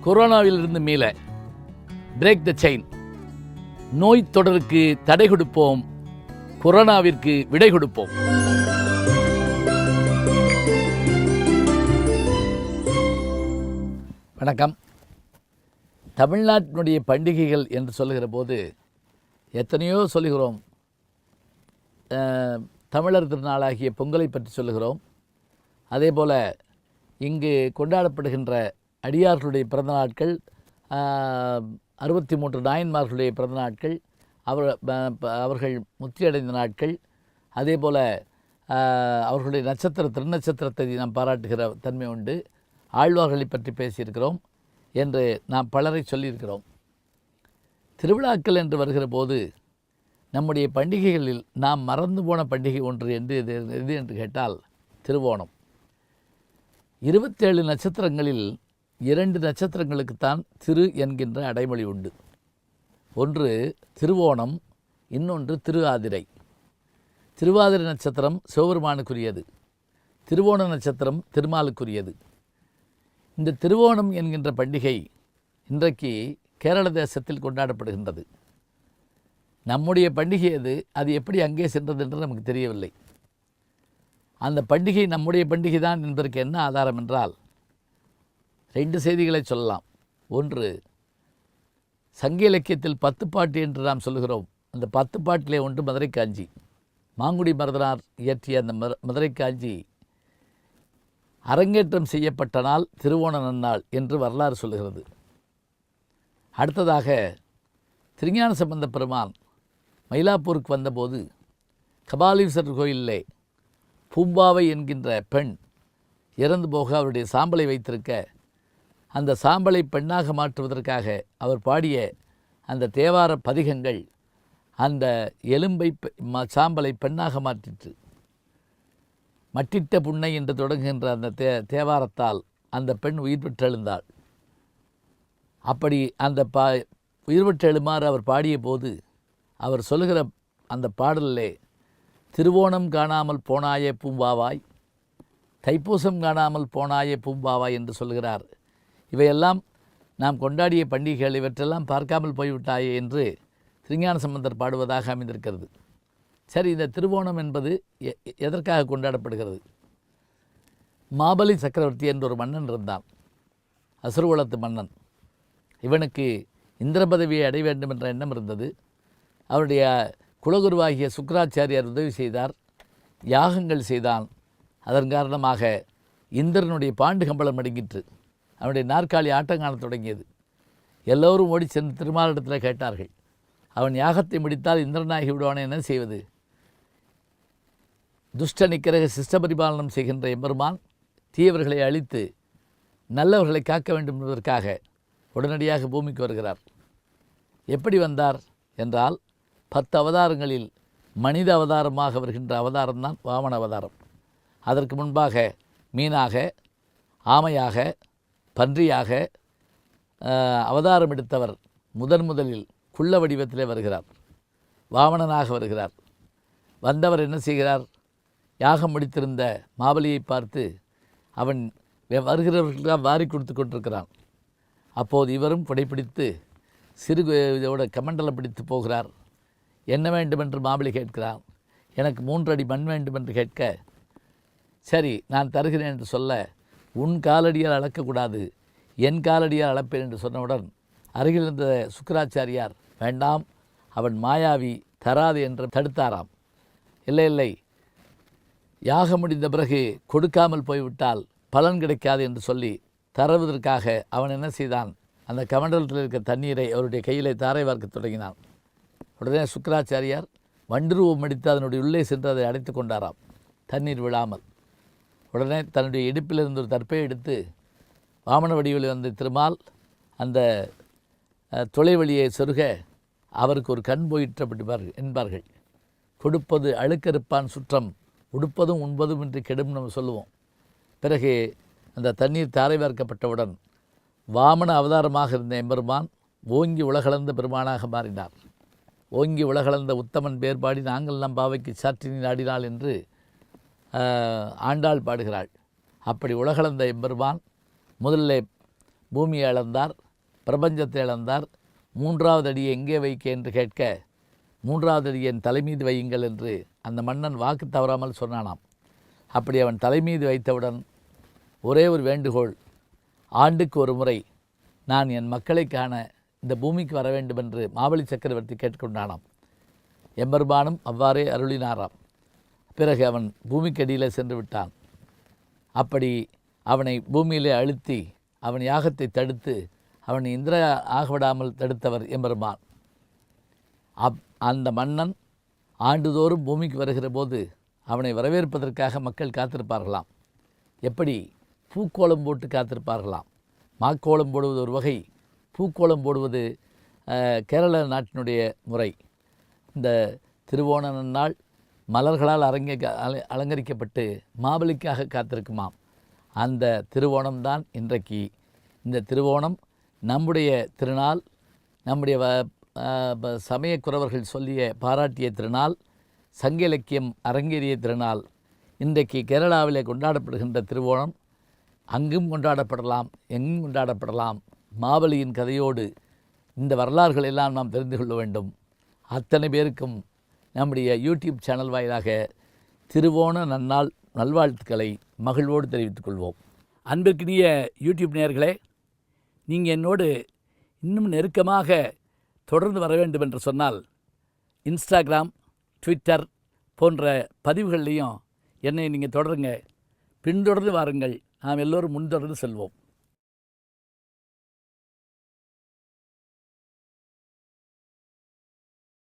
கொரோனாவிலிருந்து மீள break the chain. நோய் தொடருக்கு தடை கொடுப்போம், கொரோனாவிற்கு விடை கொடுப்போம். வணக்கம். தமிழ்நாட்டினுடைய பண்டிகைகள் என்று சொல்லுகிற போது எத்தனையோ சொல்லுகிறோம். தமிழர் திருநாளாகிய பொங்கலை பற்றி சொல்லுகிறோம். அதே போல் இங்கு கொண்டாடப்படுகின்ற அடியார்களுடைய பிறந்த நாட்கள், 63 நாயன்மார்களுடைய பிறந்த நாட்கள், அவர்கள் முத்தியடைந்த நாட்கள், அதே போல் அவர்களுடைய திருநட்சத்திரத்தை நாம் பாராட்டுகிற தன்மை உண்டு. ஆழ்வார்களை பற்றி பேசியிருக்கிறோம் என்று நாம் பலரை சொல்லியிருக்கிறோம். திருவிழாக்கள் என்று வருகிற போது நம்முடைய பண்டிகைகளில் நாம் மறந்து போன பண்டிகை ஒன்று எது என்று கேட்டால் திருவோணம். 27 நட்சத்திரங்களில் 2 நட்சத்திரங்களுக்குத்தான் திரு என்கின்ற அடைமொழி உண்டு. ஒன்று திருவோணம், இன்னொன்று திருவாதிரை. திருவாதிரை நட்சத்திரம் சிவபெருமானுக்குரியது, திருவோண நட்சத்திரம் திருமாலுக்குரியது. இந்த திருவோணம் என்கின்ற பண்டிகை இன்றைக்கு கேரள தேசத்தில் கொண்டாடப்படுகின்றது. நம்முடைய பண்டிகை அது எப்படி அங்கே சென்றது என்று நமக்கு தெரியவில்லை. அந்த பண்டிகை நம்முடைய பண்டிகை தான் என்பதற்கு என்ன ஆதாரம் என்றால் 2 செய்திகளை சொல்லலாம். ஒன்று, சங்க இலக்கியத்தில் 10 பாட்டு என்று நாம் சொல்லுகிறோம். அந்த 10 பாட்டிலே ஒன்று மதுரை காஞ்சி. மாங்குடி மருதனார் இயற்றிய அந்த மதுரை காஞ்சி அரங்கேற்றம் செய்யப்பட்ட நாள் திருவோண நன்னாள் என்று வரலாறு சொல்லுகிறது. அடுத்ததாக, திருஞான சம்பந்த பெருமான் மயிலாப்பூருக்கு வந்தபோது கபாலீஸ்வரர் கோயிலிலே பூம்பாவை என்கின்ற பெண் இறந்து போக அவருடைய சாம்பலை வைத்திருக்க, அந்த சாம்பலை பெண்ணாக மாற்றுவதற்காக அவர் பாடிய அந்த தேவார பதிகங்கள் அந்த எலும்பை சாம்பலை பெண்ணாக மாற்றிற்று. மட்டிட்ட புன்னை என்று தொடங்குகின்ற அந்த தேவாரத்தால் அந்த பெண் உயிர் பெற்றெழுந்தாள். அப்படி அந்த உயிர் பெற்றெழுமாறு அவர் பாடிய போது அவர் சொல்லுகிற அந்த பாடலிலே திருவோணம் காணாமல் போனாயே பூம்பாவாய், தைப்பூசம் காணாமல் போனாயே பூம்பாவாய் என்று சொல்கிறார். இவையெல்லாம் நாம் கொண்டாடிய பண்டிகைகள், இவற்றெல்லாம் பார்க்காமல் போய்விட்டாயே என்று திருஞான சம்பந்தர் பாடுவதாக அமைந்திருக்கிறது. சரி, இந்த திருவோணம் என்பது எதற்காக கொண்டாடப்படுகிறது? மாபலி சக்கரவர்த்தி என்ற ஒரு மன்னன் இருந்தான், அசுரகுலத்து மன்னன். இவனுக்கு இந்திர பதவியை அடைய வேண்டும் என்ற எண்ணம் இருந்தது. அவருடைய குலகுருவாகிய சுக்கராச்சாரியார் உதவி செய்தார், யாகங்கள் செய்தான். அதன் காரணமாக இந்திரனுடைய பாண்டு கம்பளம் அடங்கிற்று. அவனுடைய நாற்காலி ஆட்டம் காணத் தொடங்கியது. எல்லோரும் ஓடி சென்று திருமாலிடத்தில் கேட்டார்கள், அவன் யாகத்தை முடித்தால் இந்திரனாகி விடுவானே, என்ன செய்வது? துஷ்ட நிக்கிரக சிஷ்ட பரிபாலனம் செய்கின்ற எம்பெருமான் தீயவர்களை அழித்து நல்லவர்களை காக்க வேண்டும் என்பதற்காக உடனடியாக பூமிக்கு வருகிறார். எப்படி வந்தார் என்றால் 10 அவதாரங்களில் மனித அவதாரமாக வருகின்ற அவதாரம்தான் வாமன அவதாரம். அதற்கு முன்பாக மீனாக, ஆமையாக, பன்றியாக அவதாரம் எடுத்தவர் முதலில் குள்ள வடிவத்திலே வருகிறார், வாமனனாக வருகிறார். வந்தவர் என்ன செய்கிறார்? யாகம் முடித்திருந்த மாபலியை பார்த்து அவன் வருகிறவர்களுக்காக வாரி கொடுத்து கொண்டிருக்கிறான். அப்போது இவரும் புடைப்பிடித்து சிறுதோட கமண்டலம் பிடித்து போகிறார். என்ன வேண்டும் என்று மாபலி கேட்கிறான். எனக்கு 3 அடி மண் வேண்டும் என்று கேட்க, சரி நான் தருகிறேன் என்று சொல்ல, உன் காலடியால் அளக்கக்கூடாது, என் காலடியால் அளப்பேன் என்று சொன்னவுடன் அருகில் இருந்த சுக்கராச்சாரியார், வேண்டாம், அவன் மாயாவி, தராது என்று தடுத்தாராம். இல்லை, யாகம் முடிந்த பிறகு கொடுக்காமல் போய்விட்டால் பலன் கிடைக்காது என்று சொல்லி தருவதற்காக அவன் என்ன செய்தான்? அந்த கமண்டலத்தில் இருக்க தண்ணீரை அவருடைய கையிலே தாரை வார்க்க தொடங்கினான். உடனே சுக்கராச்சாரியார் வண்டுருவம் அடித்து அதனுடைய உள்ளே சென்று அதை அடைத்து கொண்டாராம், தண்ணீர் விழாமல். உடனே தன்னுடைய இடுப்பிலிருந்து ஒரு தற்பை எடுத்து வாமன வடிவில் வந்த திருமால் அந்த தொலை வழியை சொருக அவருக்கு ஒரு கண் போயிற்றப்பட்டு என்பார்கள். கொடுப்பது அழுக்கறுப்பான் சுற்றம், உடுப்பதும் உண்பதும் என்று கெடும் நம்ம சொல்லுவோம். பிறகு அந்த தண்ணீர் தாரை வார்க்கப்பட்டவுடன் வாமன அவதாரமாக இருந்த எம்பெருமான் ஓங்கி உலகளந்த பெருமானாக மாறினார். ஓங்கி உலகளந்த உத்தமன் பேர்பாடி நாங்கள் நம் பாவைக்கு சாற்றினி நாடினாள் என்று ஆண்டாள் பாடுகிறாள். அப்படி உலகளந்த எம்பெருமான் முதலில் பூமியை இழந்தார், பிரபஞ்சத்தை இழந்தார். 3வது அடியை எங்கே வைக்க என்று கேட்க 3வது அடியை என் தலைமீது வையுங்கள் என்று அந்த மன்னன் வாக்கு தவறாமல் சொன்னானாம். அப்படி அவன் தலைமீது வைத்தவுடன் ஒரே ஒரு வேண்டுகோள், ஆண்டுக்கு ஒரு முறை நான் என் மக்களை காண இந்த பூமிக்கு வர வேண்டும் என்று மாபலி சக்கரவர்த்தி கேட்டுக்கொண்டானாம். எம்பெருமானும் அவ்வாறே அருளினாராம். பிறகு அவன் பூமிக்கடியில் சென்று விட்டான். அப்படி அவனை பூமியிலே அழுத்தி அவன் யாகத்தை தடுத்து அவனை இந்திர ஆகவிடாமல் தடுத்தவர் எம்பெருமான். அந்த மன்னன் ஆண்டுதோறும் பூமிக்கு வருகிற போது அவனை வரவேற்பதற்காக மக்கள் காத்திருப்பார்களாம். எப்படி? பூக்கோளம் போட்டு காத்திருப்பார்களாம். மாக்கோளம் போடுவது ஒரு வகை, பூக்கோளம் போடுவது கேரள நாட்டினுடைய முறை. இந்த திருவோண நன்னாள் மலர்களால் அலங்கரிக்கப்பட்டு மாபலிக்காக காத்திருக்குமாம். அந்த திருவோணம்தான் இன்றைக்கு. இந்த திருவோணம் நம்முடைய திருநாள், நம்முடைய சமயக்குறவர்கள் சொல்லிய பாராட்டிய திருநாள், சங்க இலக்கியம் அரங்கேறிய திருநாள். இன்றைக்கு கேரளாவிலே கொண்டாடப்படுகின்ற திருவோணம் அங்கும் கொண்டாடப்படலாம், எங்கும் கொண்டாடப்படலாம். மாபலியின் கதையோடு இந்த வரலாறுகள் எல்லாம் நாம் தெரிந்து கொள்ள வேண்டும். அத்தனை பேருக்கும் நம்முடைய யூடியூப் சேனல் வாயிலாக திருவோண நன்னாள் நல்வாழ்த்துக்களை மகிழ்வோடு தெரிவித்துக் கொள்வோம். அன்பிற்கினிய யூடியூப் நேயர்களே, நீங்கள் என்னோடு இன்னும் நெருக்கமாக தொடர்ந்து வர வேண்டும் என்று சொன்னால் இன்ஸ்டாகிராம், ட்விட்டர் போன்ற பதிவுகள்லையும் என்னை நீங்கள் தொடருங்க. பின்தொடர்ந்து வாருங்கள். நாம் எல்லோரும் முன்தொடர்ந்து செல்வோம்.